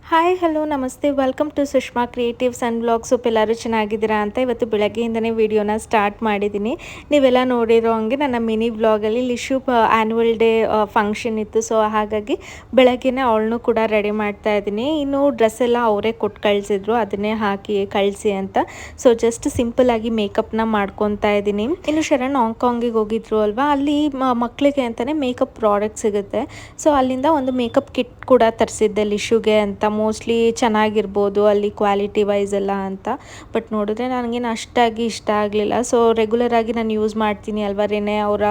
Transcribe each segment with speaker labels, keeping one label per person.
Speaker 1: Hi hello ನಮಸ್ತೆ welcome to Sushma creatives and blogs. ಎಲ್ಲರೂ ಚೆನ್ನಾಗಿದ್ದೀರಾ ಅಂತ ಇವತ್ತು ಬೆಳಗ್ಗೆಯಿಂದನೇ ವಿಡಿಯೋನ ಸ್ಟಾರ್ಟ್ ಮಾಡಿದ್ದೀನಿ. ನೀವೆಲ್ಲ ನೋಡಿರೋ ಹಂಗೆ ನನ್ನ ಮಿನಿ ವ್ಲಾಗಲ್ಲಿ ಲಿಶು ಆ್ಯನ್ಯುವಲ್ ಡೇ ಫಂಕ್ಷನ್ ಇತ್ತು. ಸೊ ಹಾಗಾಗಿ ಬೆಳಗ್ಗೆನೇ ಅವಳನ್ನೂ ಕೂಡ ರೆಡಿ ಮಾಡ್ತಾ ಇದ್ದೀನಿ. ಇನ್ನು ಡ್ರೆಸ್ ಎಲ್ಲ ಅವರೇ ಕೊಟ್ಟು ಕಳಿಸಿದ್ರು, ಅದನ್ನೇ ಹಾಕಿ ಕಳಿಸಿ ಅಂತ. ಸೊ ಜಸ್ಟ್ ಸಿಂಪಲ್ಲಾಗಿ ಮೇಕಪ್ನ ಮಾಡ್ಕೊತಾ ಇದ್ದೀನಿ. ಇನ್ನು ಶರಣ್ ಹಾಂಗ್ಕಾಂಗಿಗೆ ಹೋಗಿದ್ರು ಅಲ್ವಾ, ಅಲ್ಲಿ ಮಕ್ಕಳಿಗೆ ಅಂತಲೇ ಮೇಕಪ್ ಪ್ರಾಡಕ್ಟ್ ಸಿಗುತ್ತೆ. ಸೊ ಅಲ್ಲಿಂದ ಒಂದು ಮೇಕಪ್ ಕಿಟ್ ಕೂಡ ತರಿಸಿದ್ದೆ ಲಿಶುಗೆ ಅಂತ. ಮೋಸ್ಟ್ಲಿ ಚೆನ್ನಾಗಿರ್ಬೋದು ಅಲ್ಲಿ ಕ್ವಾಲಿಟಿ ವೈಸ್ ಎಲ್ಲ ಅಂತ. ಬಟ್ ನೋಡಿದ್ರೆ ನನಗೇನು ಅಷ್ಟಾಗಿ ಇಷ್ಟ ಆಗಲಿಲ್ಲ. ಸೊ ರೆಗ್ಯುಲರಾಗಿ ನಾನು ಯೂಸ್ ಮಾಡ್ತೀನಿ ಅಲ್ವಾ, ರೆನೆ ಅವರ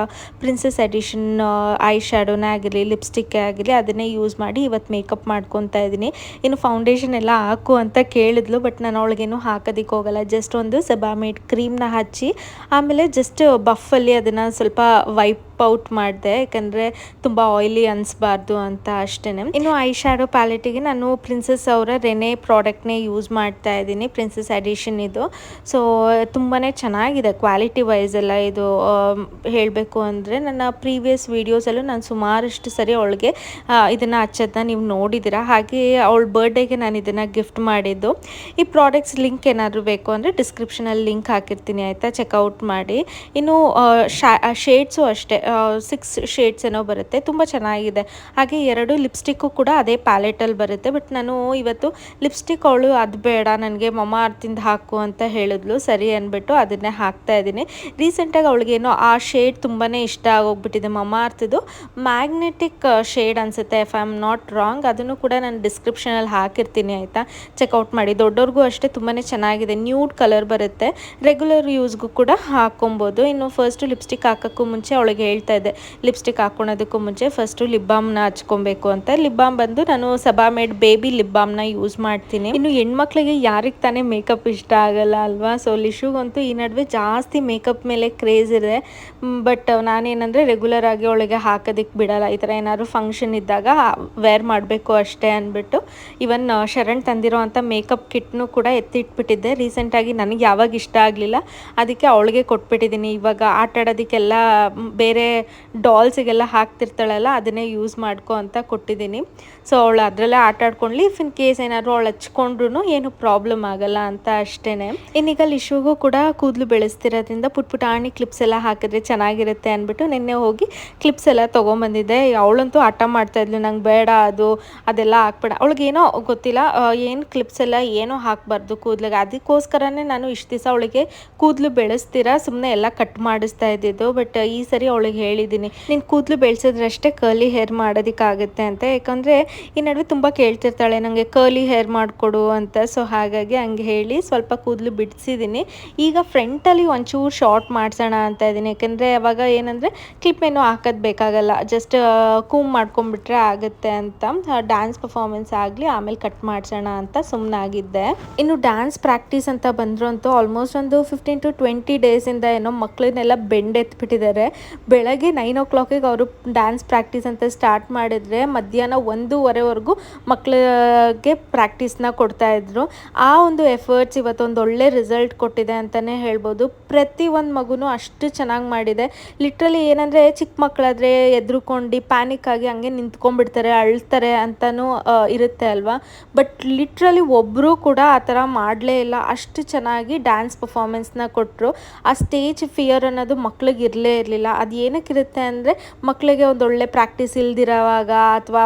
Speaker 1: ಪ್ರಿನ್ಸೆಸ್ ಎಡಿಷನ್ ಐ ಶ್ಯಾಡೋನೇ ಆಗಿರಲಿ, ಲಿಪ್ಸ್ಟಿಕ್ಕೇ ಆಗಿರಲಿ, ಅದನ್ನೇ ಯೂಸ್ ಮಾಡಿ ಇವತ್ತು ಮೇಕಪ್ ಮಾಡ್ಕೊತಾ ಇದ್ದೀನಿ. ಇನ್ನು ಫೌಂಡೇಶನ್ ಎಲ್ಲ ಹಾಕು ಅಂತ ಕೇಳಿದ್ಲು, ಬಟ್ ನಾನು ಅವಳಿಗೇನು ಹಾಕೋದಕ್ಕೆ ಹೋಗಲ್ಲ. ಜಸ್ಟ್ ಒಂದು ಸೆಬಾಮೇಡ್ ಕ್ರೀಮ್ನ ಹಚ್ಚಿ ಆಮೇಲೆ ಜಸ್ಟ್ ಬಫಲ್ಲಿ ಅದನ್ನು ಸ್ವಲ್ಪ ವೈಪ್ ಔಟ್ ಮಾಡಿದೆ, ಯಾಕಂದರೆ ತುಂಬ ಆಯಿಲಿ ಅನಿಸ್ಬಾರ್ದು ಅಂತ ಅಷ್ಟೇ. ಇನ್ನು ಐ ಶ್ಯಾಡೋ ಪ್ಯಾಲೆಟಿಗೆ ನಾನು ಪ್ರಿನ್ಸೆಸ್ ಅವರ ರೆನೆ ಪ್ರಾಡಕ್ಟ್ನೇ ಯೂಸ್ ಮಾಡ್ತಾ ಇದ್ದೀನಿ, ಪ್ರಿನ್ಸೆಸ್ ಎಡಿಷನ್ ಇದು. ಸೊ ತುಂಬಾ ಚೆನ್ನಾಗಿದೆ ಕ್ವಾಲಿಟಿ ವೈಸ್ ಎಲ್ಲ. ಇದು ಹೇಳಬೇಕು ಅಂದರೆ ನನ್ನ ಪ್ರೀವಿಯಸ್ ವೀಡಿಯೋಸಲ್ಲೂ ನಾನು ಸುಮಾರಷ್ಟು ಸರಿ ಅವಳಿಗೆ ಇದನ್ನು ಹಚ್ಚೋದನ್ನ ನೀವು ನೋಡಿದ್ದೀರಾ. ಹಾಗೆ ಅವಳ ಬರ್ಡೇಗೆ ನಾನು ಇದನ್ನು ಗಿಫ್ಟ್ ಮಾಡಿದ್ದು. ಈ ಪ್ರಾಡಕ್ಟ್ಸ್ ಲಿಂಕ್ ಏನಾದರೂ ಬೇಕು ಅಂದರೆ ಡಿಸ್ಕ್ರಿಪ್ಷನಲ್ಲಿ ಲಿಂಕ್ ಹಾಕಿರ್ತೀನಿ ಆಯಿತಾ, ಚೆಕ್ಔಟ್ ಮಾಡಿ. ಇನ್ನು ಶೇಡ್ಸು ಅಷ್ಟೇ 6 ಶೇಡ್ಸ್ ಏನೋ ಬರುತ್ತೆ, ತುಂಬ ಚೆನ್ನಾಗಿದೆ. ಹಾಗೆ 2 ಲಿಪ್ಸ್ಟಿಕ್ಕು ಕೂಡ ಅದೇ ಪ್ಯಾಲೆಟಲ್ಲಿ ಬರುತ್ತೆ. ಬಟ್ ನಾನು ಇವತ್ತು ಲಿಪ್ಸ್ಟಿಕ್ ಅವಳು ಅದು ಬೇಡ ನನಗೆ ಮಮ್ಮ ಅರ್ತಿಂದ ಹಾಕು ಅಂತ ಹೇಳಿದ್ಲು. ಸರಿ ಅಂದ್ಬಿಟ್ಟು ಅದನ್ನೇ ಹಾಕ್ತಾ ಇದ್ದೀನಿ. ರೀಸೆಂಟಾಗಿ ಅವಳಿಗೇನೋ ಆ ಶೇಡ್ ತುಂಬಾ ಇಷ್ಟ ಆಗೋಗ್ಬಿಟ್ಟಿದೆ. ಮಮ್ಮ ಅರ್ತಿದ್ದು ಮ್ಯಾಗ್ನೆಟಿಕ್ ಶೇಡ್ ಅನಿಸುತ್ತೆ, if I am not wrong. ಅದನ್ನು ಕೂಡ ನಾನು ಡಿಸ್ಕ್ರಿಪ್ಷನಲ್ಲಿ ಹಾಕಿರ್ತೀನಿ ಆಯಿತಾ, ಚೆಕ್ಔಟ್ ಮಾಡಿ. ದೊಡ್ಡವ್ರಿಗೂ ಅಷ್ಟೇ ತುಂಬಾ ಚೆನ್ನಾಗಿದೆ, ನ್ಯೂಡ್ ಕಲರ್ ಬರುತ್ತೆ, ರೆಗ್ಯುಲರ್ ಯೂಸ್ಗೂ ಕೂಡ ಹಾಕೊಬೋದು. ಇನ್ನು ಫಸ್ಟು ಲಿಪ್ಸ್ಟಿಕ್ ಹಾಕೋಕ್ಕೂ ಮುಂಚೆ ಅವಳಿಗೆ ಹೇಳ್ತಾ ಇದ್ದೆ, ಲಿಪ್ಸ್ಟಿಕ್ ಹಾಕ್ಕೊಳೋದಕ್ಕೂ ಮುಂಚೆ ಫಸ್ಟು ಲಿಪ್ ಬಾಮ್ನ ಹಚ್ಕೊಬೇಕು ಅಂತ. ಲಿಪ್ ಬಾಮ್ ಬಂದು ನಾನು ಸೆಬಾಮೇಡ್ ಬೇಬಿ ಲಿಪ್ ಬಾಮ್ನ ಯೂಸ್ ಮಾಡ್ತೀನಿ. ಇನ್ನು ಹೆಣ್ಮಕ್ಳಿಗೆ ಯಾರಿಗೆ ತಾನೇ ಮೇಕಪ್ ಇಷ್ಟ ಆಗಲ್ಲ ಅಲ್ವಾ. ಸೊ ಲಿಶುಗಂತೂ ಈ ನಡುವೆ ಜಾಸ್ತಿ ಮೇಕಪ್ ಮೇಲೆ ಕ್ರೇಜ್ ಇದೆ. ಬಟ್ ನಾನೇನಂದರೆ ರೆಗ್ಯುಲರ್ ಆಗಿ ಅವಳಿಗೆ ಹಾಕೋದಕ್ಕೆ ಬಿಡಲ್ಲ. ಈ ಥರ ಏನಾದ್ರು ಫಂಕ್ಷನ್ ಇದ್ದಾಗ ವೇರ್ ಮಾಡಬೇಕು ಅಷ್ಟೇ ಅಂದ್ಬಿಟ್ಟು ಇವನ್ ಶರಣ್ ತಂದಿರೋ ಅಂಥ ಮೇಕಪ್ ಕಿಟ್ನು ಕೂಡ ಎತ್ತಿಟ್ಬಿಟ್ಟಿದ್ದೆ. ರೀಸೆಂಟಾಗಿ ನನಗೆ ಯಾವಾಗ ಇಷ್ಟ ಆಗಲಿಲ್ಲ, ಅದಕ್ಕೆ ಅವಳಿಗೆ ಕೊಟ್ಬಿಟ್ಟಿದ್ದೀನಿ. ಇವಾಗ ಆಟ ಆಡೋದಕ್ಕೆಲ್ಲ ಬೇರೆ ಡಾಲ್ಸಿಗೆಲ್ಲ ಹಾಕ್ತಿರ್ತಾಳಲ್ಲ, ಅದನ್ನೇ ಯೂಸ್ ಮಾಡ್ಕೊ ಅಂತ ಕೊಟ್ಟಿದ್ದೀನಿ. ಸೊ ಅವಳು ಅದರಲ್ಲೇ ಆಟ ಆಡ್ಕೊಂಡ್ಲಿ. ಇಫ್ ಇನ್ ಕೇಸ್ ಏನಾದರೂ ಅವಳು ಹಚ್ಕೊಂಡ್ರು ಏನು ಪ್ರಾಬ್ಲಮ್ ಆಗಲ್ಲ ಅಂತ ಅಷ್ಟೇ. ಇನ್ನೀಗ ಲಿಶುಗೂ ಕೂಡ ಕೂದಲು ಬೆಳೆಸ್ತಿರೋದ್ರಿಂದ ಪುಟ್ಪುಟಾಣಿ ಕ್ಲಿಪ್ಸ್ ಎಲ್ಲ ಹಾಕಿದ್ರೆ ಚೆನ್ನಾಗಿರುತ್ತೆ ಅಂದ್ಬಿಟ್ಟು ನಿನ್ನೆ ಹೋಗಿ ಕ್ಲಿಪ್ಸ್ ಎಲ್ಲ ತೊಗೊಂಬಂದಿದ್ದೆ. ಅವಳಂತೂ ಹಠ ಮಾಡ್ತಾಯಿದ್ಲು, ನಂಗೆ ಬೇಡ ಅದೆಲ್ಲ ಹಾಕ್ಬೇಡ. ಅವಳಿಗೇನೋ ಗೊತ್ತಿಲ್ಲ, ಏನು ಕ್ಲಿಪ್ಸ್ ಎಲ್ಲ ಏನೋ ಹಾಕಬಾರ್ದು ಕೂದಲಿಗೆ. ಅದಕ್ಕೋಸ್ಕರನೇ ನಾನು ಇಷ್ಟು ದಿವಸ ಅವಳಿಗೆ ಕೂದಲು ಬೆಳೆಸ್ತೀರಾ ಸುಮ್ಮನೆ ಎಲ್ಲ ಕಟ್ ಮಾಡಿಸ್ತಾ ಇದ್ದಿದ್ದು. ಬಟ್ ಈ ಸರಿ ಅವಳಿಗೆ ಹೇಳಿದ್ದೀನಿ, ನೀನು ಕೂದಲು ಬೆಳೆಸಿದ್ರಷ್ಟೇ ಕರ್ಲಿ ಹೇರ್ ಮಾಡೋದಕ್ಕಾಗುತ್ತೆ ಅಂತ. ಯಾಕಂದರೆ ಈ ನಡುವೆ ತುಂಬ ಕೇಳ್ತಿರ್ತಾಳೆ ನನಗೆ ಕರ್ಲಿ ಹೇರ್ ಮಾಡಿಕೊಡು ಅಂತ. ಸೊ ಹಾಗಾಗಿ ಹಂಗೆ ಹೇಳಿ ಸ್ವಲ್ಪ ಕೂದಲು ಬಿಡಿಸಿದ್ದೀನಿ. ಈಗ ಫ್ರಂಟಲ್ಲಿ ಒಂಚೂರು ಶಾರ್ಟ್ ಮಾಡಿಸೋಣ ಅಂತ ಇದ್ದೀನಿ. ಯಾಕೆಂದರೆ ಅವಾಗ ಏನಂದರೆ ಕ್ಲಿಪ್ ಏನೂ ಹಾಕೋದು ಬೇಕಾಗಲ್ಲ, ಜಸ್ಟ್ ಕೂಮ್ ಮಾಡ್ಕೊಂಡ್ಬಿಟ್ರೆ ಆಗುತ್ತೆ ಅಂತ. ಡ್ಯಾನ್ಸ್ ಪರ್ಫಾರ್ಮೆನ್ಸ್ ಆಗಲಿ ಆಮೇಲೆ ಕಟ್ ಮಾಡಿಸೋಣ ಅಂತ ಸುಮ್ಮನಾಗಿದ್ದೆ. ಇನ್ನು ಡ್ಯಾನ್ಸ್ ಪ್ರಾಕ್ಟೀಸ್ ಅಂತ ಬಂದರು ಅಂತೂ ಆಲ್ಮೋಸ್ಟ್ ಒಂದು 15 to 20 ಡೇಸಿಂದ ಏನೋ ಮಕ್ಕಳನ್ನೆಲ್ಲ ಬೆಂಡೆತ್ಬಿಟ್ಟಿದ್ದಾರೆ. ಬೆಳಗ್ಗೆ 9 o'clock ಅವರು ಡ್ಯಾನ್ಸ್ ಪ್ರಾಕ್ಟೀಸ್ ಅಂತ ಸ್ಟಾರ್ಟ್ ಮಾಡಿದರೆ ಮಧ್ಯಾಹ್ನ 1:30ವರೆಗೂ ಮಕ್ಕಳಿಗೆ ಪ್ರಾಕ್ಟೀಸ್ನ ಕೊಡ್ತಾಯಿದ್ರು. ಆ ಒಂದು ಎಫರ್ಟ್ಸ್ ಇವತ್ತೊಂದು ಒಳ್ಳೆ ರಿಸಲ್ಟ್ ಕೊಟ್ಟಿದೆ ಅಂತಲೇ ಹೇಳ್ಬೋದು. ಪ್ರತಿ ಒಂದು ಮಗುನೂ ಅಷ್ಟು ಚೆನ್ನಾಗಿ ಮಾಡಿದೆ. ಲಿಟ್ರಲಿ ಏನಂದರೆ ಚಿಕ್ಕ ಮಕ್ಕಳಾದರೆ ಎದ್ರುಕೊಂಡು ಪ್ಯಾನಿಕ್ ಆಗಿ ಹಂಗೆ ನಿಂತ್ಕೊಂಡ್ಬಿಡ್ತಾರೆ, ಅಳ್ತಾರೆ ಅಂತಲೂ ಇರುತ್ತೆ ಅಲ್ವಾ. ಬಟ್ ಲಿಟ್ರಲಿ ಒಬ್ಬರು ಕೂಡ ಆ ಥರ ಮಾಡಲೇ ಇಲ್ಲ. ಅಷ್ಟು ಚೆನ್ನಾಗಿ ಡ್ಯಾನ್ಸ್ ಪರ್ಫಾರ್ಮೆನ್ಸ್ನ ಕೊಟ್ಟರು. ಆ ಸ್ಟೇಜ್ ಫಿಯರ್ ಅನ್ನೋದು ಮಕ್ಳಿಗೆ ಇರಲೇ ಇರಲಿಲ್ಲ. ಅದು ಏನಕ್ಕಿರುತ್ತೆ ಅಂದರೆ ಮಕ್ಕಳಿಗೆ ಒಂದೊಳ್ಳೆ ಪ್ರಾಕ್ಟೀಸ್ ಇಲ್ದಿರೋವಾಗ ಅಥವಾ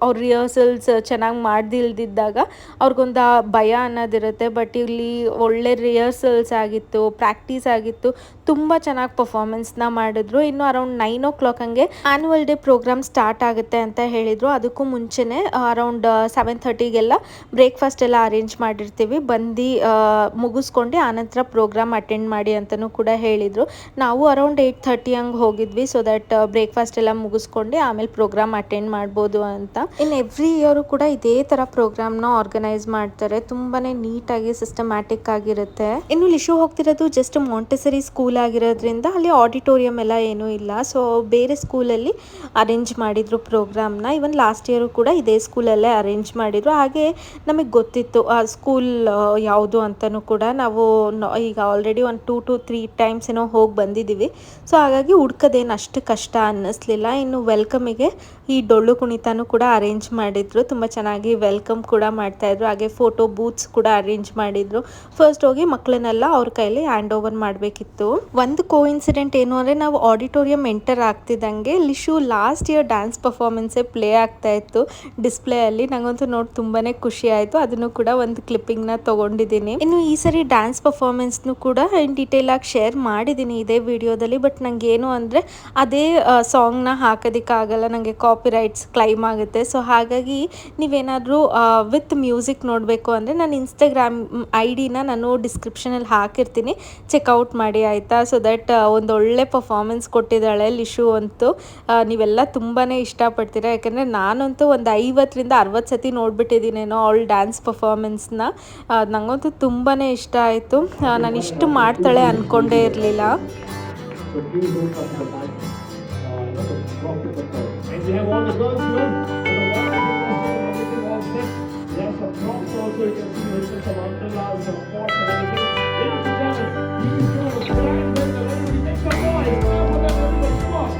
Speaker 1: ಅವ್ರ ರಿಹರ್ಸಲ್ಸ್ ಚೆನ್ನಾಗಿ ಮಾಡ್ದಿಲ್ದಿದ್ದಾಗ ಅವ್ರಿಗೊಂದು ಭಯ ಅನ್ನೋದಿರುತ್ತೆ. ಬಟ್ ಇಲ್ಲಿ ಒಳ್ಳೆ ರಿಹರ್ಸಲ್ಸ್ ಆಗಿತ್ತು, ಪ್ರಾಕ್ಟೀಸ್ ಆಗಿತ್ತು, ತುಂಬ ಚೆನ್ನಾಗಿ ಪರ್ಫಾರ್ಮೆನ್ಸ್ನ ಮಾಡಿದ್ರು. ಇನ್ನು ಅರೌಂಡ್ 9 o'clock ಹಂಗೆ ಆ್ಯನ್ಯುವಲ್ ಡೇ ಪ್ರೋಗ್ರಾಮ್ ಸ್ಟಾರ್ಟ್ ಆಗುತ್ತೆ ಅಂತ ಹೇಳಿದರು. ಅದಕ್ಕೂ ಮುಂಚೆನೇ ಅರೌಂಡ್ 7:30ಗೆಲ್ಲ ಬ್ರೇಕ್ಫಾಸ್ಟ್ ಎಲ್ಲ ಅರೇಂಜ್ ಮಾಡಿರ್ತೀವಿ, ಬಂದು ಮುಗಿಸ್ಕೊಂಡು ಆನಂತರ ಪ್ರೋಗ್ರಾಮ್ ಅಟೆಂಡ್ ಮಾಡಿ ಅಂತಲೂ ಕೂಡ ಹೇಳಿದರು. ನಾವು ಅರೌಂಡ್ 8:30 ಹಂಗೆ ಹೋಗಿದ್ವಿ, ಸೊ ದಟ್ ಬ್ರೇಕ್ಫಾಸ್ಟ್ ಎಲ್ಲ ಮುಗಿಸ್ಕೊಂಡು ಆಮೇಲೆ ಪ್ರೋಗ್ರಾಮ್ ಅಟೆಂಡ್ ಮಾಡ್ಬೋದು ಅಂತ. ಇನ್ನು ಎವ್ರಿ ಇಯರು ಕೂಡ ಇದೇ ಥರ ಪ್ರೋಗ್ರಾಮ್ನ ಆರ್ಗನೈಸ್ ಮಾಡ್ತಾರೆ. ತುಂಬಾ ನೀಟಾಗಿ ಸಿಸ್ಟಮ್ಯಾಟಿಕ್ ಆಗಿರುತ್ತೆ. ಇನ್ನು ಲಿಶು ಹೋಗ್ತಿರೋದು ಜಸ್ಟ್ ಮಾಂಟೆಸರಿ ಸ್ಕೂಲ್ ಆಗಿರೋದ್ರಿಂದ ಅಲ್ಲಿ ಆಡಿಟೋರಿಯಂ ಎಲ್ಲ ಏನೂ ಇಲ್ಲ. ಸೊ ಬೇರೆ ಸ್ಕೂಲಲ್ಲಿ ಅರೇಂಜ್ ಮಾಡಿದರು ಪ್ರೋಗ್ರಾಮ್ನ. ಇವನ್ ಲಾಸ್ಟ್ ಇಯರು ಕೂಡ ಇದೇ ಸ್ಕೂಲಲ್ಲೇ ಅರೇಂಜ್ ಮಾಡಿದರು. ಹಾಗೆ ನಮಗೆ ಗೊತ್ತಿತ್ತು ಆ ಸ್ಕೂಲ್ ಯಾವುದು ಅಂತಲೂ ಕೂಡ. ನಾವು ಈಗ ಆಲ್ರೆಡಿ ಒಂದು 2 to 3 times ಏನೋ ಹೋಗಿ ಬಂದಿದ್ದೀವಿ. ಸೊ ಹಾಗಾಗಿ ಹುಡ್ಕೋದೇನು ಅಷ್ಟು ಕಷ್ಟ ಅನ್ನಿಸ್ಲಿಲ್ಲ. ಇನ್ನು ವೆಲ್ಕಮಿಗೆ ಈ ಡೊಳ್ಳು ಕುಣಿತನೂ ಕೂಡ ಅರೇಂಜ್ ಮಾಡಿದ್ರು, ತುಂಬ ಚೆನ್ನಾಗಿ ವೆಲ್ಕಮ್ ಕೂಡ ಮಾಡ್ತಾಯಿದ್ರು. ಹಾಗೆ ಫೋಟೋ ಬೂತ್ಸ್ ಕೂಡ ಅರೇಂಜ್ ಮಾಡಿದ್ರು. ಫಸ್ಟ್ ಹೋಗಿ ಮಕ್ಕಳನ್ನೆಲ್ಲ ಅವ್ರ ಕೈಲಿ ಹ್ಯಾಂಡ್ ಓವರ್ ಮಾಡಬೇಕಿತ್ತು. ಒಂದು ಕೋಇನ್ಸಿಡೆಂಟ್ ಏನು ಅಂದರೆ, ನಾವು ಆಡಿಟೋರಿಯಂ ಎಂಟರ್ ಆಗ್ತಿದ್ದಂಗೆ ಲಿಶು ಲಾಸ್ಟ್ ಇಯರ್ ಡ್ಯಾನ್ಸ್ ಪರ್ಫಾರ್ಮೆನ್ಸೇ ಪ್ಲೇ ಆಗ್ತಾ ಇತ್ತು ಡಿಸ್ಪ್ಲೇ ಅಲ್ಲಿ. ನಂಗಂತೂ ನೋಡಿ ತುಂಬಾ ಖುಷಿ ಆಯಿತು. ಅದನ್ನು ಕೂಡ ಒಂದು ಕ್ಲಿಪ್ಪಿಂಗ್ನ ತೊಗೊಂಡಿದ್ದೀನಿ. ಇನ್ನು ಈ ಸರಿ ಡ್ಯಾನ್ಸ್ ಪರ್ಫಾರ್ಮೆನ್ಸ್ನು ಕೂಡ ಇನ್ ಡೀಟೇಲ್ ಆಗಿ ಶೇರ್ ಮಾಡಿದ್ದೀನಿ ಇದೇ ವಿಡಿಯೋದಲ್ಲಿ. ಬಟ್ ನಂಗೆ ಏನು ಅಂದರೆ ಅದೇ ಸಾಂಗ್ನ ಹಾಕೋದಕ್ಕಾಗಲ್ಲ, ನನಗೆ ಕಾಪಿ ರೈಟ್ಸ್ ಕ್ಲೈಮ್ ಆಗುತ್ತೆ. ಸೊ ಹಾಗಾಗಿ ನೀವೇನಾದರೂ ವಿತ್ ಮ್ಯೂಸಿಕ್ ನೋಡಬೇಕು ಅಂದರೆ ನನ್ನ ಇನ್ಸ್ಟಾಗ್ರಾಮ್ ID-ನ ನಾನು ಡಿಸ್ಕ್ರಿಪ್ಷನಲ್ಲಿ ಹಾಕಿರ್ತೀನಿ, ಚೆಕ್ಔಟ್ ಮಾಡಿ ಆಯಿತಾ. ಸೊ ದಟ್ ಒಂದು ಒಳ್ಳೆ ಪರ್ಫಾರ್ಮೆನ್ಸ್ ಕೊಟ್ಟಿದ್ದಾಳೆ ಲಿಶು ಅಂತೂ. ನೀವೆಲ್ಲ ತುಂಬಾ ಇಷ್ಟಪಡ್ತೀರಾ, ಯಾಕಂದರೆ ನಾನಂತೂ ಒಂದು 50ರಿಂದ 60 ಸತಿ ನೋಡಿಬಿಟ್ಟಿದ್ದೀನೇನೋ ಅವಳು ಡ್ಯಾನ್ಸ್ ಪರ್ಫಾರ್ಮೆನ್ಸ್ನ. ನನಗಂತೂ ತುಂಬಾ ಇಷ್ಟ ಆಯಿತು. ನಾನು ಇಷ್ಟು ಮಾಡ್ತಾಳೆ ಅಂದ್ಕೊಂಡೇ ಇರಲಿಲ್ಲ.
Speaker 2: And we have all the girls here with the water and everything all set. Yes, of props also you can see with some umbrellas, some pots and everything. Ladies and gentlemen, please do a grand welcome. Everybody make some noise. Clap for them, everybody. Come on.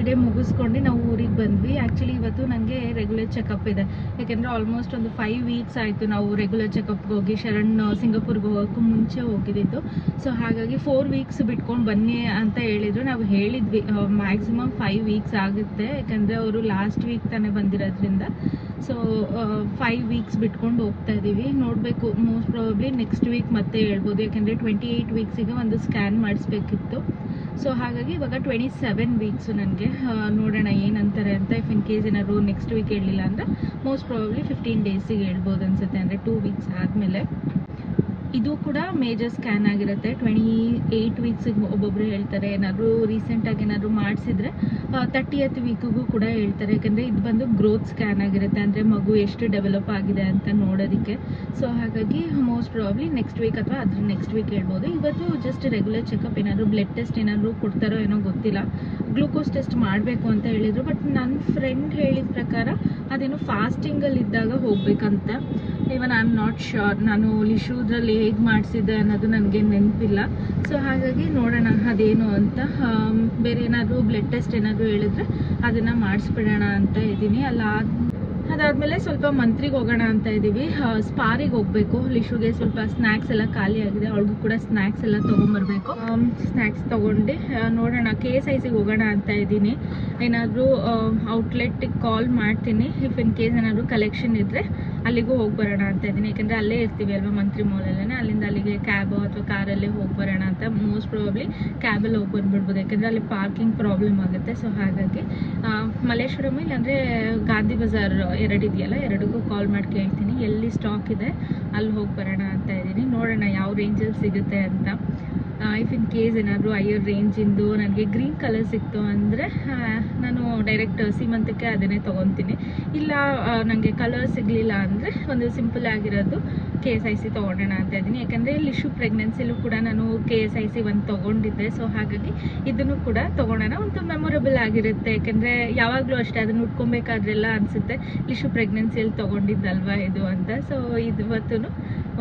Speaker 1: Day ಮುಗಿಸ್ಕೊಂಡು ನಾವು ಊರಿಗೆ ಬಂದ್ವಿ. Actually ಇವತ್ತು ನನಗೆ regular checkup ಇದೆ, ಯಾಕೆಂದರೆ almost ಒಂದು 5 weeks ಆಯಿತು ನಾವು ರೆಗ್ಯುಲರ್ ಚೆಕಪ್ಗೆ ಹೋಗಿ. ಶರಣ್ ಸಿಂಗಾಪುರ್ಗೆ ಹೋಗೋಕ್ಕೂ ಮುಂಚೆ ಹೋಗಿದ್ದು. ಸೊ ಹಾಗಾಗಿ 4 ವೀಕ್ಸ್ ಬಿಟ್ಕೊಂಡು ಬನ್ನಿ ಅಂತ ಹೇಳಿದರು. ನಾವು ಹೇಳಿದ್ವಿ ಮ್ಯಾಕ್ಸಿಮಮ್ 5 ವೀಕ್ಸ್ ಆಗುತ್ತೆ, ಯಾಕೆಂದರೆ ಅವರು ಲಾಸ್ಟ್ ವೀಕ್ ತಾನೇ ಬಂದಿರೋದ್ರಿಂದ. ಸೊ 5 ವೀಕ್ಸ್ ಬಿಟ್ಕೊಂಡು ಹೋಗ್ತಾ ಇದ್ದೀವಿ. ನೋಡಬೇಕು, ಮೋಸ್ಟ್ ಪ್ರಾಬಬ್ಲಿ ನೆಕ್ಸ್ಟ್ ವೀಕ್ ಮತ್ತೆ ಹೇಳ್ಬೋದು, ಯಾಕೆಂದರೆ 28 ವೀಕ್ಸಿಗೆ ಒಂದು ಸ್ಕ್ಯಾನ್ ಮಾಡಿಸ್ಬೇಕಿತ್ತು. ಸೊ ಹಾಗಾಗಿ ಇವಾಗ 27 ವೀಕ್ಸು ನನಗೆ. ನೋಡೋಣ ಏನಂತಾರೆ ಅಂತ. ಇಫ್ ಇನ್ ಕೇಸ್ ಏನಾದ್ರು ನೆಕ್ಸ್ಟ್ ವೀಕ್ ಹೇಳಲಿಲ್ಲ ಅಂದರೆ ಮೋಸ್ಟ್ ಪ್ರಾಬಬ್ಲಿ 15 ಡೇಸಿಗೆ ಹೇಳ್ಬೋದು ಅನಿಸುತ್ತೆ, ಅಂದರೆ 2 ವೀಕ್ಸ್ ಆದಮೇಲೆ. ಇದು ಕೂಡ ಮೇಜರ್ ಸ್ಕ್ಯಾನ್ ಆಗಿರುತ್ತೆ. 28 ವೀಕ್ಸಿಗೆ ಒಬ್ಬೊಬ್ಬರು ಹೇಳ್ತಾರೆ. ಏನಾದರೂ ರೀಸೆಂಟಾಗಿ ಏನಾದರೂ ಮಾಡಿಸಿದ್ರೆ 30th ವೀಕಿಗೂ ಕೂಡ ಹೇಳ್ತಾರೆ, ಯಾಕಂದರೆ ಇದು ಬಂದು ಗ್ರೋತ್ ಸ್ಕ್ಯಾನ್ ಆಗಿರುತ್ತೆ, ಅಂದರೆ ಮಗು ಎಷ್ಟು ಡೆವಲಪ್ ಆಗಿದೆ ಅಂತ ನೋಡೋದಕ್ಕೆ. ಸೊ ಹಾಗಾಗಿ ಮೋಸ್ಟ್ ಪ್ರಾಬಬ್ಲಿ ನೆಕ್ಸ್ಟ್ ವೀಕ್ ಅಥವಾ ಅದ್ರ ನೆಕ್ಸ್ಟ್ ವೀಕ್ ಹೇಳ್ಬೋದು. ಇವತ್ತು ಜಸ್ಟ್ ರೆಗ್ಯುಲರ್ ಚೆಕಪ್, ಏನಾದರೂ ಬ್ಲಡ್ ಟೆಸ್ಟ್ ಏನಾದರೂ ಕೊಡ್ತಾರೋ ಏನೋ ಗೊತ್ತಿಲ್ಲ. ಗ್ಲೂಕೋಸ್ ಟೆಸ್ಟ್ ಮಾಡಬೇಕು ಅಂತ ಹೇಳಿದರು, ಬಟ್ ನನ್ನ ಫ್ರೆಂಡ್ ಹೇಳಿದ ಪ್ರಕಾರ ಅದೇನು ಫಾಸ್ಟಿಂಗಲ್ಲಿ ಇದ್ದಾಗ ಹೋಗ್ಬೇಕಂತ. Even I am not sure, ನಾನು ಲಿಶೂದ್ರಲ್ಲಿ ಹೇಗೆ ಮಾಡಿಸಿದ್ದೆ ಅನ್ನೋದು ನನಗೆ ನೆನಪಿಲ್ಲ. ಸೊ ಹಾಗಾಗಿ ನೋಡೋಣ ಅದೇನು ಅಂತ. ಬೇರೆ ಏನಾದರೂ ಬ್ಲಡ್ ಟೆಸ್ಟ್ ಏನಾದರೂ ಹೇಳಿದ್ರೆ ಅದನ್ನು ಮಾಡಿಸ್ಬಿಡೋಣ ಅಂತ ಇದ್ದೀನಿ. ಅದಾದಮೇಲೆ ಸ್ವಲ್ಪ ಮಂತ್ರಿಗೆ ಹೋಗೋಣ ಅಂತ ಇದ್ದೀವಿ. ಸ್ಪಾರಿಗೆ ಹೋಗಬೇಕು. ಲಿಶುಗೆ ಸ್ವಲ್ಪ ಸ್ನ್ಯಾಕ್ಸ್ ಎಲ್ಲ ಖಾಲಿ ಆಗಿದೆ, ಅವಳಿಗೂ ಕೂಡ ಸ್ನ್ಯಾಕ್ಸ್ ಎಲ್ಲ ತೊಗೊಂಬರ್ಬೇಕು. ಸ್ನ್ಯಾಕ್ಸ್ ತೊಗೊಂಡು ನೋಡೋಣ KSICಗೆ ಹೋಗೋಣ ಅಂತ ಇದ್ದೀನಿ. ಏನಾದರೂ ಔಟ್ಲೆಟ್ಟಿಗೆ ಕಾಲ್ ಮಾಡ್ತೀನಿ, ಇಫ್ ಇನ್ ಕೇಸ್ ಏನಾದರೂ ಕಲೆಕ್ಷನ್ ಇದ್ದರೆ ಅಲ್ಲಿಗೂ ಹೋಗಿ ಬರೋಣ ಅಂತ ಇದ್ದೀನಿ. ಯಾಕೆಂದರೆ ಅಲ್ಲೇ ಇರ್ತೀವಿ ಅಲ್ವಾ, ಮಂತ್ರಿ ಮಾಲಲ್ಲೇ. ಅಲ್ಲಿಂದ ಅಲ್ಲಿಗೆ ಕ್ಯಾಬು ಅಥವಾ ಕಾರಲ್ಲೇ ಹೋಗಿ ಬರೋಣ ಅಂತ. ಮೋಸ್ಟ್ ಪ್ರಾಬಬ್ಲಿ ಕ್ಯಾಬಲ್ಲಿ ಹೋಗಿ ಬಂದುಬಿಡ್ಬೋದು, ಯಾಕೆಂದರೆ ಅಲ್ಲಿ ಪಾರ್ಕಿಂಗ್ ಪ್ರಾಬ್ಲಮ್ ಆಗುತ್ತೆ. ಸೊ ಹಾಗಾಗಿ ಮಲ್ಲೇಶ್ವರಂ ಇಲ್ಲಾಂದರೆ ಗಾಂಧಿ ಬಜಾರ್ ಎರಡಿದೆಯಲ್ಲ, ಎರಡಿಗೂ ಕಾಲ್ ಮಾಡಿ ಕೇಳ್ತೀನಿ ಎಲ್ಲಿ ಸ್ಟಾಕ್ ಇದೆ, ಅಲ್ಲಿ ಹೋಗಿ ಬರೋಣ ಅಂತ ಇದ್ದೀನಿ. ನೋಡೋಣ ಯಾವ ರೇಂಜಲ್ಲಿ ಸಿಗುತ್ತೆ ಅಂತ. ಇಫ್ ಇನ್ ಕೇಸ್ ಏನಾದರೂ ಹೈಯರ್ ರೇಂಜಿಂದು ನನಗೆ ಗ್ರೀನ್ ಕಲರ್ ಸಿಕ್ತು ಅಂದರೆ ನಾನು ಡೈರೆಕ್ಟ್ ಸೀಮಂತಕ್ಕೆ ಅದನ್ನೇ ತೊಗೊತೀನಿ. ಇಲ್ಲ ನನಗೆ ಕಲರ್ ಸಿಗಲಿಲ್ಲ ಅಂದರೆ ಒಂದು ಸಿಂಪಲ್ ಆಗಿರೋದು KSIC ತೊಗೊಳ್ಳೋಣ ಅಂತ ಇದ್ದೀನಿ. ಯಾಕಂದರೆ ಲಿಶು ಪ್ರೆಗ್ನೆನ್ಸಿಲೂ ಕೂಡ ನಾನು KSIC ಒಂದು ತೊಗೊಂಡಿದ್ದೆ. ಸೊ ಹಾಗಾಗಿ ಇದನ್ನು ಕೂಡ ತೊಗೊಳ್ಳೋಣ, ಒಂದು ಮೆಮೊರೇಬಲ್ ಆಗಿರುತ್ತೆ. ಯಾಕೆಂದರೆ ಯಾವಾಗಲೂ ಅಷ್ಟೇ ಅದನ್ನು ಉಟ್ಕೊಬೇಕಾದ್ರೆಲ್ಲ ಅನಿಸುತ್ತೆ ಲಿಶು ಪ್ರೆಗ್ನೆನ್ಸಿಯಲ್ಲಿ ತೊಗೊಂಡಿದ್ದಲ್ವಾ ಇದು ಅಂತ. ಸೊ ಇವತ್ತು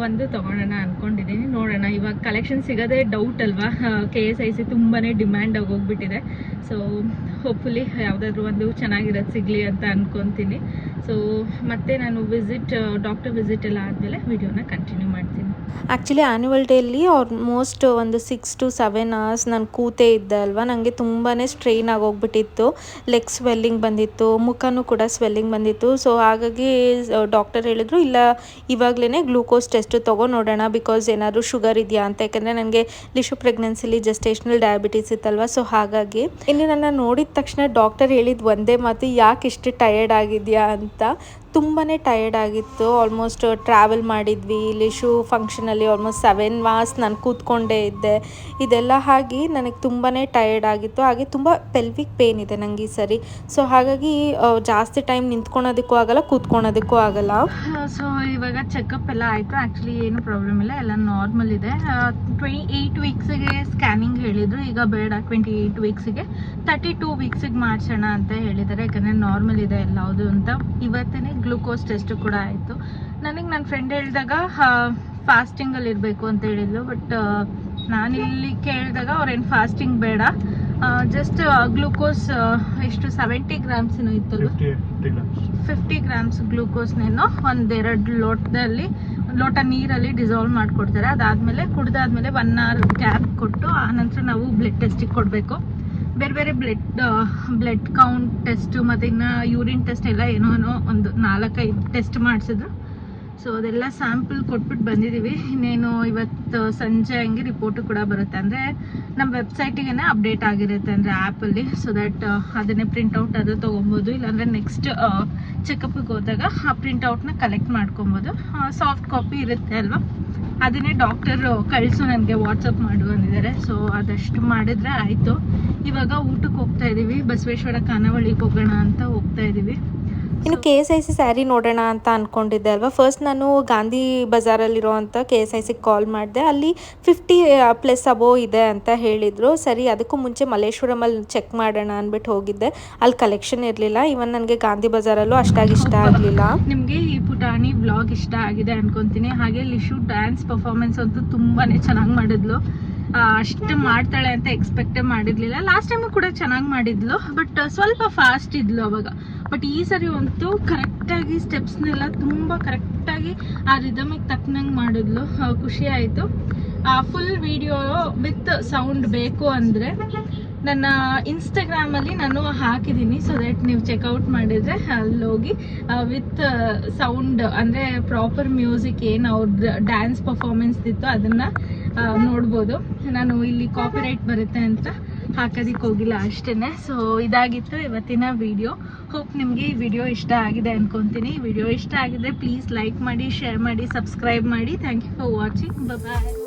Speaker 1: ಒಂದು ತೊಗೊಳ್ಳೋಣ ಅಂದ್ಕೊಂಡಿದ್ದೀನಿ. ನೋಡೋಣ, ಇವಾಗ ಕಲೆಕ್ಷನ್ ಸಿಗೋದೇ ಡೌಟ್ ಅಲ್ವಾ. KSIC ತುಂಬಾ ಡಿಮ್ಯಾಂಡ್ ಆಗೋಗ್ಬಿಟ್ಟಿದೆ. ಸೊ ಹೋಪ್ಫುಲಿ ಯಾವುದಾದ್ರೂ ಒಂದು ಚೆನ್ನಾಗಿರೋದು ಸಿಗಲಿ ಅಂತ ಅಂದ್ಕೊತೀನಿ. ಸೊ ಮತ್ತೆ ನಾನು ಡಾಕ್ಟರ್ ವಿಸಿಟ್ ಎಲ್ಲ ಆದಮೇಲೆ ವಿಡಿಯೋನ ಕಂಟಿನ್ಯೂ ಮಾಡ್ತೀನಿ. ಆ್ಯಕ್ಚುಲಿ ಆ್ಯನ್ಯುವಲ್ ಡೇಲಿ ಆಲ್ಮೋಸ್ಟ್ ಒಂದು 6 to 7 hours ನಾನು ಕೂತೇ ಇದ್ದೆ ಅಲ್ವಾ, ನನಗೆ ತುಂಬಾ ಸ್ಟ್ರೈನ್ ಆಗೋಗ್ಬಿಟ್ಟಿತ್ತು. ಲೆಗ್ ಸ್ವೆಲ್ಲಿಂಗ್ ಬಂದಿತ್ತು, ಮುಖನೂ ಕೂಡ ಸ್ವೆಲ್ಲಿಂಗ್ ಬಂದಿತ್ತು. ಸೊ ಹಾಗಾಗಿ ಡಾಕ್ಟರ್ ಹೇಳಿದ್ರು, ಇಲ್ಲ ಇವಾಗಲೇ ಗ್ಲೂಕೋಸ್ ಟೆಸ್ಟ್ ತೊಗೊಂಡು ನೋಡೋಣ, ಬಿಕಾಸ್ ಏನಾದರೂ ಶುಗರ್ ಇದೆಯಾ ಅಂತ. ಯಾಕಂದರೆ ನನಗೆ ಲಿಶು ಪ್ರೆಗ್ನೆನ್ಸಿಲಿ ಜೆಸ್ಟೇಷನಲ್ ಡಯಾಬಿಟೀಸ್ ಇತ್ತಲ್ವ. ಸೊ ಹಾಗಾಗಿ ಇನ್ನು ನನ್ನ ನೋಡಿದ ತಕ್ಷಣ ಡಾಕ್ಟರ್ ಹೇಳಿದ ಒಂದೇ ಮಾತು, ಯಾಕೆ ಇಷ್ಟು ಟಯರ್ಡ್ ಆಗಿದೆಯಾ ಅಂತ. ತುಂಬಾ ಟಯರ್ಡ್ ಆಗಿತ್ತು. ಆಲ್ಮೋಸ್ಟ್ ಟ್ರಾವೆಲ್ ಮಾಡಿದ್ವಿ, ಲಿಶು ಫಂಕ್ಷನಲ್ಲಿ ಆಲ್ಮೋಸ್ಟ್ 7 hours ನಾನು ಕೂತ್ಕೊಂಡೇ ಇದ್ದೆ. ಇದೆಲ್ಲ ಆಗಿ ನನಗೆ ತುಂಬಾ ಟಯರ್ಡ್ ಆಗಿತ್ತು. ಹಾಗೆ ತುಂಬ ಪೆಲ್ವಿಕ್ ಪೇನ್ ಇದೆ ನನಗೆ ಈ ಸರಿ. ಸೊ ಹಾಗಾಗಿ ಜಾಸ್ತಿ ಟೈಮ್ ನಿಂತ್ಕೊಳೋದಕ್ಕೂ ಆಗಲ್ಲ, ಕೂತ್ಕೊಳೋದಕ್ಕೂ ಆಗಲ್ಲ. ಸೊ ಇವಾಗ ಚೆಕಪ್ ಎಲ್ಲ ಆಯಿತು. ಆ್ಯಕ್ಚುಲಿ ಏನು ಪ್ರಾಬ್ಲಮ್ ಇಲ್ಲ, ಎಲ್ಲ ನಾರ್ಮಲ್ ಇದೆ. 28 ವೀಕ್ಸಿಗೆ ಸ್ಕ್ಯಾನಿಂಗ್ ಹೇಳಿದರು. ಈಗ ಬೇಡ, 28 ವೀಕ್ಸಿಗೆ 32 ವೀಕ್ಸಿಗೆ ಮಾಡಿಸೋಣ ಅಂತ ಹೇಳಿದ್ದಾರೆ. ಯಾಕಂದರೆ ನಾರ್ಮಲ್ ಇದೆ ಎಲ್ಲವುದು ಅಂತ. ಇವತ್ತೇ ಗ್ಲೂಕೋಸ್ ಟೆಸ್ಟ್ ಕೂಡ ಆಯಿತು. ನನಗೆ ನನ್ನ ಫ್ರೆಂಡ್ ಹೇಳಿದಾಗ ಫಾಸ್ಟಿಂಗಲ್ಲಿ ಇರಬೇಕು ಅಂತ ಹೇಳಿದ್ಲು. ಬಟ್ ನಾನಿಲ್ಲಿ ಕೇಳಿದಾಗ ಅವ್ರೇನು ಫಾಸ್ಟಿಂಗ್ ಬೇಡ, ಜಸ್ಟ್ ಗ್ಲೂಕೋಸ್ ಎಷ್ಟು 70 ಗ್ರಾಮ್ಸಿನೂ ಇತ್ತಲ್ಲ, 50 ಗ್ರಾಮ್ಸ್ ಗ್ಲೂಕೋಸ್ನೇನೋ ಒಂದೆರಡು ಲೋಟ ನೀರಲ್ಲಿ ಡಿಸಾಲ್ವ್ ಮಾಡಿಕೊಡ್ತಾರೆ. ಅದಾದಮೇಲೆ ಕುಡ್ದಾದ್ಮೇಲೆ 1 hour ಗ್ಯಾಪ್ ಕೊಟ್ಟು ಆನಂತರ ನಾವು ಬ್ಲಡ್ ಟೆಸ್ಟಿಗೆ ಕೊಡಬೇಕು. ಬೇರೆ ಬೇರೆ ಬ್ಲಡ್ ಕೌಂಟ್ ಟೆಸ್ಟು ಮತ್ತು ಇನ್ನು ಯೂರಿನ್ ಟೆಸ್ಟ್ ಎಲ್ಲ ಏನೋ ಒಂದು 4-5 ಟೆಸ್ಟ್ ಮಾಡಿಸಿದ್ರು. ಸೊ ಅದೆಲ್ಲ ಸ್ಯಾಂಪಲ್ ಕೊಟ್ಬಿಟ್ಟು ಬಂದಿದ್ದೀವಿ. ಇನ್ನೇನು ಇವತ್ತು ಸಂಜೆ ಹಂಗೆ ರಿಪೋರ್ಟು ಕೂಡ ಬರುತ್ತೆ. ಅಂದರೆ ನಮ್ಮ ವೆಬ್ಸೈಟಿಗೆ ಅಪ್ಡೇಟ್ ಆಗಿರುತ್ತೆ, ಅಂದರೆ ಆ್ಯಪಲ್ಲಿ. ಸೊ ದ್ಯಾಟ್ ಅದನ್ನೇ ಪ್ರಿಂಟೌಟ್ ಅದು ತೊಗೊಬೋದು. ಇಲ್ಲಾಂದರೆ ನೆಕ್ಸ್ಟ್ ಚೆಕಪ್ಪಿಗೆ ಹೋದಾಗ ಆ ಪ್ರಿಂಟೌಟ್ನ ಕಲೆಕ್ಟ್ ಮಾಡ್ಕೊಬೋದು. ಸಾಫ್ಟ್ ಕಾಪಿ ಇರುತ್ತೆ ಅಲ್ವಾ, ಅದನ್ನೇ ಡಾಕ್ಟರು ಕಳಿಸು ನನಗೆ ವಾಟ್ಸಪ್ ಮಾಡು ಅಂದಿದ್ದಾರೆ. ಸೊ ಅದಷ್ಟು ಮಾಡಿದ್ರೆ ಆಯಿತು. ಇವಾಗ ಊಟಕ್ಕೆ ಹೋಗ್ತಾ ಇದ್ದೀವಿ, ಬಸವೇಶ್ವರ ಖಾನಾವಳಿಗೆ ಹೋಗೋಣ ಅಂತ ಹೋಗ್ತಾ ಇದ್ದೀವಿ. ಇನ್ನು KSIC ಸ್ಯಾರಿ ನೋಡೋಣ ಅಂತ ಅಂದ್ಕೊಂಡಿದ್ದೆ ಅಲ್ವಾ. ಫಸ್ಟ್ ನಾನು ಗಾಂಧಿ ಬಜಾರಲ್ಲಿರೋವಂಥ KSICಗೆ ಕಾಲ್ ಮಾಡಿದೆ. ಅಲ್ಲಿ 50+ ಅಬೋವ್ ಇದೆ ಅಂತ ಹೇಳಿದರು. ಸರಿ, ಅದಕ್ಕೂ ಮುಂಚೆ ಮಲ್ಲೇಶ್ವರಮಲ್ಲಿ ಚೆಕ್ ಮಾಡೋಣ ಅಂದ್ಬಿಟ್ಟು ಹೋಗಿದ್ದೆ. ಅಲ್ಲಿ ಕಲೆಕ್ಷನ್ ಇರಲಿಲ್ಲ. ಇವನ್ ನನಗೆ ಗಾಂಧಿ ಬಜಾರಲ್ಲೂ ಅಷ್ಟಾಗಿ ಇಷ್ಟ ಆಗಲಿಲ್ಲ. ನಿಮಗೆ ಈ ಪುಟಾಣಿ ವ್ಲಾಗ್ ಇಷ್ಟ ಆಗಿದೆ ಅನ್ಕೊತೀನಿ. ಹಾಗೆ ಲಿಶು ಡ್ಯಾನ್ಸ್ ಪರ್ಫಾರ್ಮೆನ್ಸ್ ಅಂತೂ ತುಂಬಾ ಚೆನ್ನಾಗಿ ಮಾಡಿದ್ಲು. ಅಷ್ಟು ಮಾಡ್ತಾಳೆ ಅಂತ ಎಕ್ಸ್ಪೆಕ್ಟೇ ಮಾಡಿರಲಿಲ್ಲ. ಲಾಸ್ಟ್ ಟೈಮು ಕೂಡ ಚೆನ್ನಾಗಿ ಮಾಡಿದ್ಲು, ಬಟ್ ಸ್ವಲ್ಪ ಫಾಸ್ಟ್ ಇದ್ಲು ಅವಾಗ. ಬಟ್ ಈ ಸರಿ ಅಂತೂ ಕರೆಕ್ಟಾಗಿ ಸ್ಟೆಪ್ಸ್ನೆಲ್ಲ ತುಂಬ ಕರೆಕ್ಟಾಗಿ ಆ ರಿದಮಿಗೆ ತಕ್ಕನಂಗೆ ಮಾಡಿದ್ಲು. ಖುಷಿ ಆಯಿತು. ಫುಲ್ ವಿಡಿಯೋ ವಿತ್ ಸೌಂಡ್ ಬೇಕು ಅಂದರೆ ನನ್ನ ಇನ್ಸ್ಟಾಗ್ರಾಮಲ್ಲಿ ನಾನು ಹಾಕಿದ್ದೀನಿ. ಸೊ ದಟ್ ನೀವು ಚೆಕ್ಔಟ್ ಮಾಡಿದರೆ ಅಲ್ಲೋಗಿ ವಿತ್ ಸೌಂಡ್ ಅಂದರೆ ಪ್ರಾಪರ್ ಮ್ಯೂಸಿಕ್ ಏನು ಅವ್ರದ್ದು ಡ್ಯಾನ್ಸ್ ಪರ್ಫಾರ್ಮೆನ್ಸ್ ಇತ್ತು ಅದನ್ನು ನೋಡ್ಬೋದು. ನಾನು ಇಲ್ಲಿ ಕಾಪಿರೈಟ್ ಬರುತ್ತೆ ಅಂತ ಹಾಕೋದಕ್ಕೆ ಹೋಗಿಲ್ಲ ಅಷ್ಟೇ. ಸೊ ಇದಾಗಿತ್ತು ಇವತ್ತಿನ ವಿಡಿಯೋ. ಹೋಪ್ ನಿಮಗೆ ಈ ವಿಡಿಯೋ ಇಷ್ಟ ಆಗಿದೆ ಅನ್ಕೊತೀನಿ. ವಿಡಿಯೋ ಇಷ್ಟ ಆಗಿದ್ರೆ ಪ್ಲೀಸ್ ಲೈಕ್ ಮಾಡಿ, ಶೇರ್ ಮಾಡಿ, ಸಬ್ಸ್ಕ್ರೈಬ್ ಮಾಡಿ. Thank you for watching. Bye.